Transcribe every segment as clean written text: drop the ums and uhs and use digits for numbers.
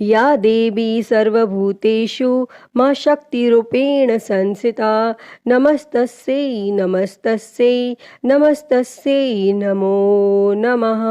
या देवी सर्वभूतेषु मां शक्तिरूपेण संस्थिता नमस्तस्यै नमस्तस्यै नमस्तस्यै नमो नमः।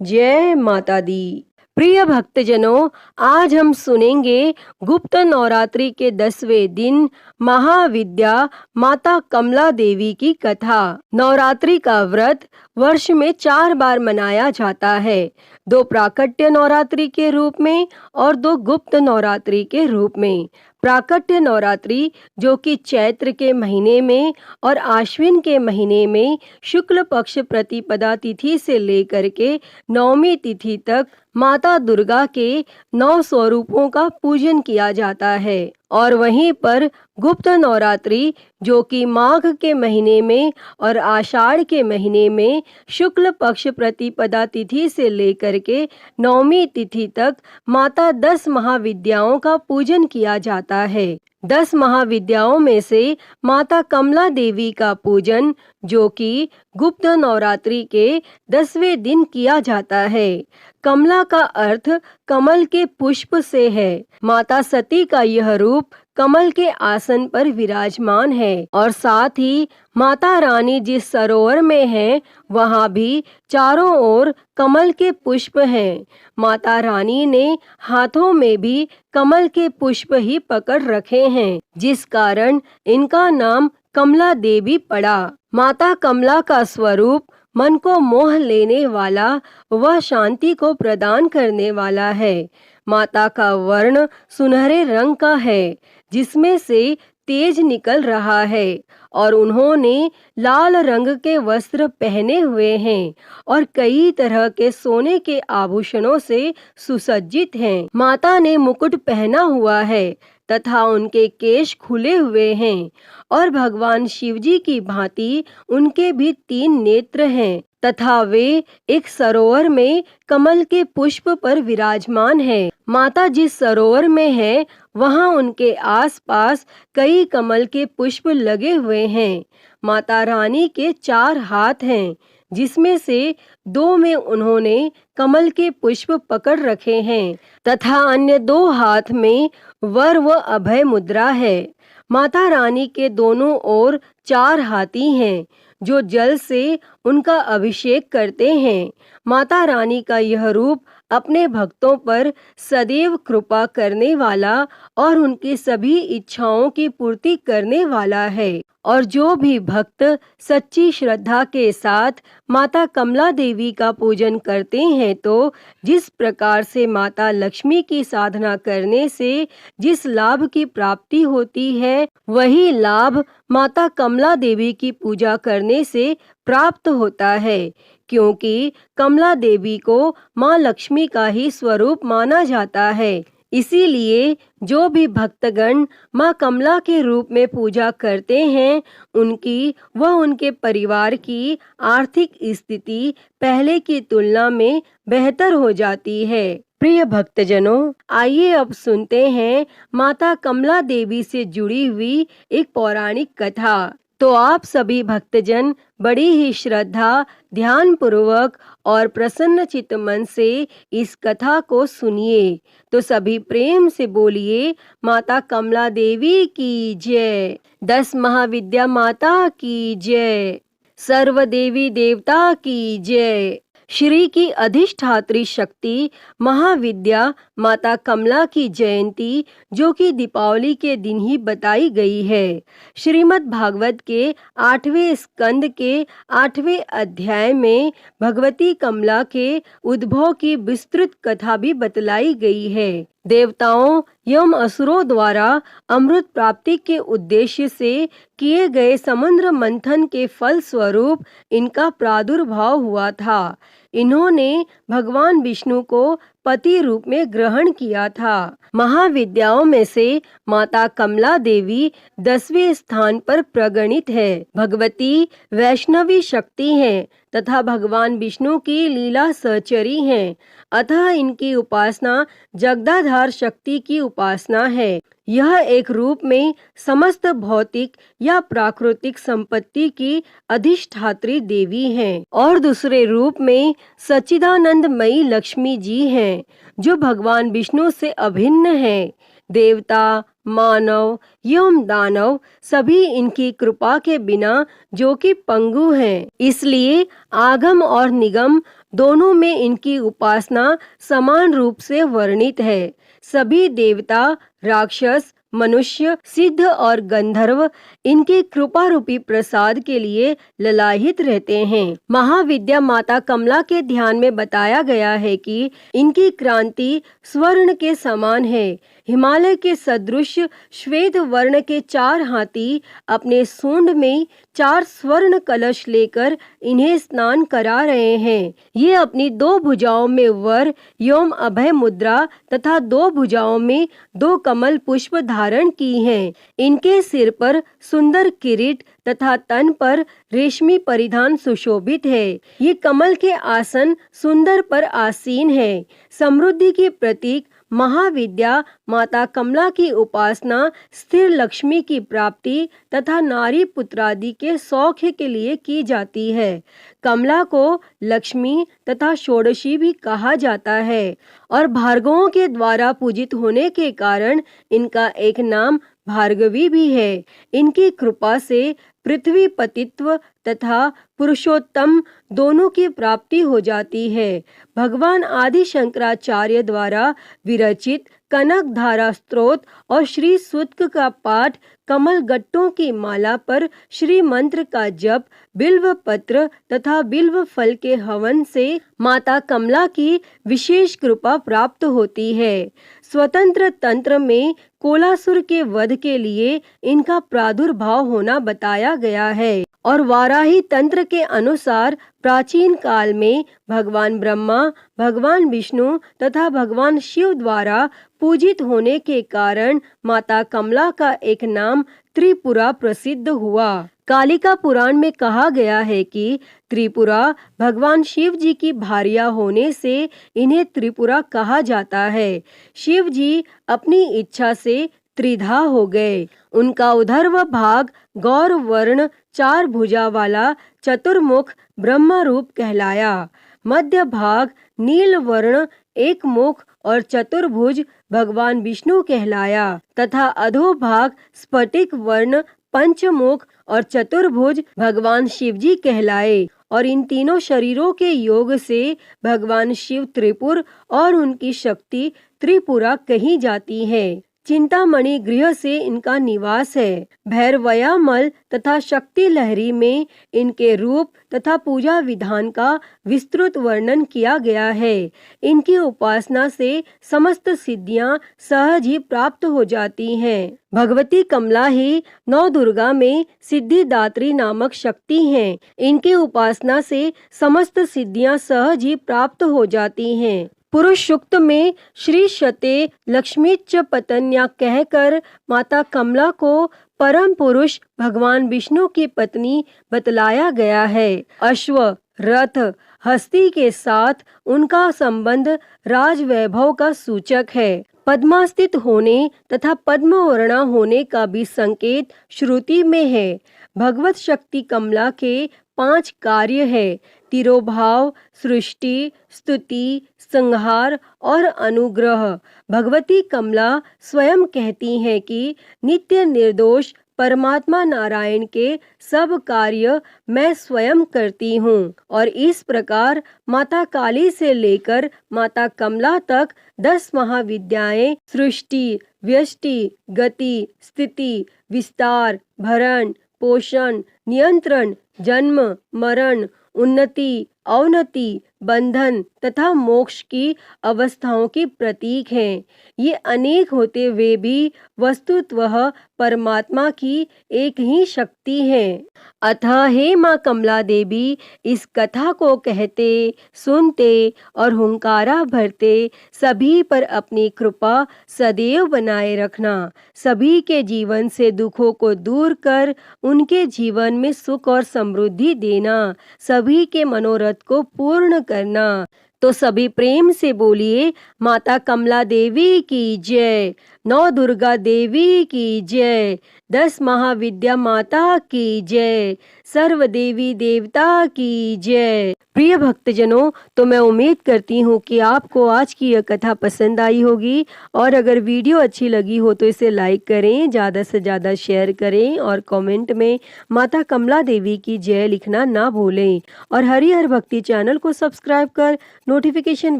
जय माता दी। प्रिय भक्तजनों, आज हम सुनेंगे गुप्त नवरात्रि के 10वें दिन महाविद्या माता कमला देवी की कथा। नवरात्रि का व्रत वर्ष में 4 बार मनाया जाता है, 2 प्राकट्य नवरात्रि के रूप में और 2 गुप्त नवरात्रि के रूप में। प्राकट्य नवरात्रि जो कि चैत्र के महीने में और आश्विन के महीने में शुक्ल पक्ष प्रतिपदा तिथि से लेकर के नवमी तिथि तक माता दुर्गा के 9 स्वरूपों का पूजन किया जाता है। और वहीं पर गुप्त नवरात्रि जो कि माघ के महीने में और आषाढ़ के महीने में शुक्ल पक्ष प्रतिपदा तिथि से लेकर के नवमी तिथि तक माता 10 महाविद्याओं का पूजन किया जाता है। 10 महाविद्याओं में से माता कमला देवी का पूजन जो कि गुप्त नवरात्रि के 10वें दिन किया जाता है। कमला का अर्थ कमल के पुष्प से है। माता सती का यह रूप कमल के आसन पर विराजमान है और साथ ही माता रानी जिस सरोवर में है वहाँ भी चारों ओर कमल के पुष्प हैं। माता रानी ने हाथों में भी कमल के पुष्प ही पकड़ रखे हैं, जिस कारण इनका नाम कमला देवी पड़ा। माता कमला का स्वरूप मन को मोह लेने वाला व शांति को प्रदान करने वाला है। माता का वर्ण सुनहरे रंग का है, जिसमें से तेज निकल रहा है और उन्होंने लाल रंग के वस्त्र पहने हुए हैं और कई तरह के सोने के आभूषणों से सुसज्जित हैं। माता ने मुकुट पहना हुआ है तथा उनके केश खुले हुए हैं और भगवान शिवजी की भांति उनके भी 3 नेत्र हैं तथा वे एक सरोवर में कमल के पुष्प पर विराजमान है। माता जिस सरोवर में है वहाँ उनके आसपास कई कमल के पुष्प लगे हुए हैं। माता रानी के 4 हाथ हैं, जिसमें से 2 में उन्होंने कमल के पुष्प पकड़ रखे हैं तथा अन्य 2 हाथ में वर व अभय मुद्रा है। माता रानी के दोनों ओर 4 हाथी हैं जो जल से उनका अभिषेक करते हैं। माता रानी का यह रूप अपने भक्तों पर सदैव कृपा करने वाला और उनकी सभी इच्छाओं की पूर्ति करने वाला है। और जो भी भक्त सच्ची श्रद्धा के साथ माता कमला देवी का पूजन करते हैं तो जिस प्रकार से माता लक्ष्मी की साधना करने से जिस लाभ की प्राप्ति होती है, वही लाभ माता कमला देवी की पूजा करने से प्राप्त होता है, क्योंकि कमला देवी को माँ लक्ष्मी का ही स्वरूप माना जाता है। इसीलिए जो भी भक्तगण माँ कमला के रूप में पूजा करते हैं, उनकी व उनके परिवार की आर्थिक स्थिति पहले की तुलना में बेहतर हो जाती है। प्रिय भक्तजनों, आइए अब सुनते हैं माता कमला देवी से जुड़ी हुई एक पौराणिक कथा। तो आप सभी भक्तजन बड़ी ही श्रद्धा, ध्यान पूर्वक और प्रसन्न चित्त मन से इस कथा को सुनिए। तो सभी प्रेम से बोलिए, माता कमला देवी की जय। 10 महाविद्या माता की जय। सर्व देवी देवता की जय। श्री की अधिष्ठात्री शक्ति महाविद्या माता कमला की जयंती जो कि दीपावली के दिन ही बताई गई है। श्रीमद् भागवत के 8वें स्कंद के 8वें अध्याय में भगवती कमला के उद्भव की विस्तृत कथा भी बतलाई गई है। देवताओं एवं असुरों द्वारा अमृत प्राप्ति के उद्देश्य से किए गए समुद्र मंथन के फल स्वरूप इनका प्रादुर्भाव हुआ था। इन्होंने भगवान विष्णु को पति रूप में ग्रहण किया था। महाविद्याओं में से माता कमला देवी 10वें स्थान पर प्रगणित है। भगवती वैष्णवी शक्ति है तथा भगवान विष्णु की लीला सहचरी हैं। अतः इनकी उपासना जगदाधार शक्ति की उपासना है। यह एक रूप में समस्त भौतिक या प्राकृतिक संपत्ति की अधिष्ठात्री देवी हैं और दूसरे रूप में सच्चिदानंदमयी लक्ष्मी जी हैं, जो भगवान विष्णु से अभिन्न हैं। देवता, मानव एवं दानव सभी इनकी कृपा के बिना जो कि पंगु हैं, इसलिए आगम और निगम दोनों में इनकी उपासना समान रूप से वर्णित है। सभी देवता, राक्षस, मनुष्य, सिद्ध और गंधर्व इनके कृपा रूपी प्रसाद के लिए ललायित रहते हैं। महाविद्या माता कमला के ध्यान में बताया गया है कि इनकी क्रांति स्वर्ण के समान है। हिमालय के सदृश श्वेत वर्ण के 4 हाथी अपने सूंड में 4 स्वर्ण कलश लेकर इन्हें स्नान करा रहे हैं। ये अपनी 2 भुजाओं में वर एवं अभय मुद्रा तथा 2 भुजाओं में 2 कमल पुष्प धारण की हैं। इनके सिर पर सुंदर किरीट तथा तन पर रेशमी परिधान सुशोभित है। ये कमल के आसन सुंदर पर आसीन है। समृद्धि की प्रतीक महाविद्या माता कमला की उपासना स्थिर लक्ष्मी की प्राप्ति तथा नारी पुत्रादि के सौख्य के लिए की जाती है। कमला को लक्ष्मी तथा षोडशी भी कहा जाता है और भार्गवों के द्वारा पूजित होने के कारण इनका एक नाम भार्गवी भी है। इनकी कृपा से पृथ्वी पतित्व तथा पुरुषोत्तम दोनों की प्राप्ति हो जाती है। भगवान आदि शंकराचार्य द्वारा विरचित कनक धारा स्तोत्र और श्री सूक्त का पाठ, कमल गट्टों की माला पर श्री मंत्र का जप, बिल्व पत्र तथा बिल्व फल के हवन से माता कमला की विशेष कृपा प्राप्त होती है। स्वतंत्र तंत्र में कोलासुर के वध के लिए इनका प्रादुर्भाव होना बताया गया है और वाराही तंत्र के अनुसार प्राचीन काल में भगवान ब्रह्मा, भगवान विष्णु तथा भगवान शिव द्वारा पूजित होने के कारण माता कमला का एक नाम त्रिपुरा प्रसिद्ध हुआ। कालिका पुराण में कहा गया है कि त्रिपुरा भगवान शिव जी की भार्या होने से इन्हें त्रिपुरा कहा जाता है। शिव जी अपनी इच्छा से त्रिधा हो गए। उनका उधर्व भाग गौर वर्ण 4 भुजा वाला चतुर्मुख ब्रह्म रूप कहलाया। मध्य भाग नील वर्ण 1 मुख और चतुर्भुज भगवान विष्णु कहलाया तथा अधोभाग स्फटिक वर्ण पंचमुख और चतुर्भुज भगवान शिवजी कहलाए और इन तीनों शरीरों के योग से भगवान शिव त्रिपुर और उनकी शक्ति त्रिपुरा कही जाती है। चिंतामणि गृह से इनका निवास है। भैरवयामल तथा शक्ति लहरी में इनके रूप तथा पूजा विधान का विस्तृत वर्णन किया गया है। इनकी उपासना से समस्त सिद्धियां सहज ही प्राप्त हो जाती हैं। भगवती कमला ही नौ दुर्गा में सिद्धिदात्री नामक शक्ति हैं। इनकी उपासना से समस्त सिद्धियां सहज ही प्राप्त हो जाती हैं। पुरुष सूक्त में श्री शते लक्ष्मीच पतन्या कहकर माता कमला को परम पुरुष भगवान विष्णु की पत्नी बतलाया गया है। अश्व, रथ, हस्ती के साथ उनका संबंध राजवैभव का सूचक है। पद्मास्थित होने तथा पद्मवर्णा होने का भी संकेत श्रुति में है। भगवत शक्ति कमला के 5 कार्य है: तिरोभाव, सृष्टि, स्तुति, संहार और अनुग्रह। भगवती कमला स्वयं कहती हैं कि नित्य निर्दोष परमात्मा नारायण के सब कार्य मैं स्वयं करती हूँ और इस प्रकार माता काली से लेकर माता कमला तक 10 महाविद्याएं सृष्टि, व्यष्टि, गति, स्थिति, विस्तार, भरण, पोषण, नियंत्रण, जन्म, मरण, उन्नति, अवनति, बंधन तथा मोक्ष की अवस्थाओं की प्रतीक हैं। ये अनेक होते हुए भी वस्तुतः परमात्मा की एक ही शक्ति है। अतः हे माँ कमला देवी, इस कथा को कहते, सुनते और हुंकारा भरते सभी पर अपनी कृपा सदैव बनाए रखना। सभी के जीवन से दुखों को दूर कर उनके जीवन में सुख और समृद्धि देना, सभी के मनोरथ को पूर्ण करना। तो सभी प्रेम से बोलिए, माता कमला देवी की जय, नौ दुर्गा देवी की जय, 10 महाविद्या माता की जय, सर्व देवी देवता की जय। प्रिय भक्तजनों, तो मैं उम्मीद करती हूँ कि आपको आज की यह कथा पसंद आई होगी, और अगर वीडियो अच्छी लगी हो तो इसे लाइक करें, ज़्यादा से ज़्यादा शेयर करें और कमेंट में माता कमला देवी की जय लिखना ना भूलें। और हरिहर भक्ति चैनल को सब्सक्राइब कर नोटिफिकेशन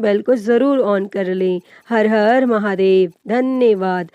बेल को ज़रूर ऑन कर लें। हर हर महादेव। धन्यवाद।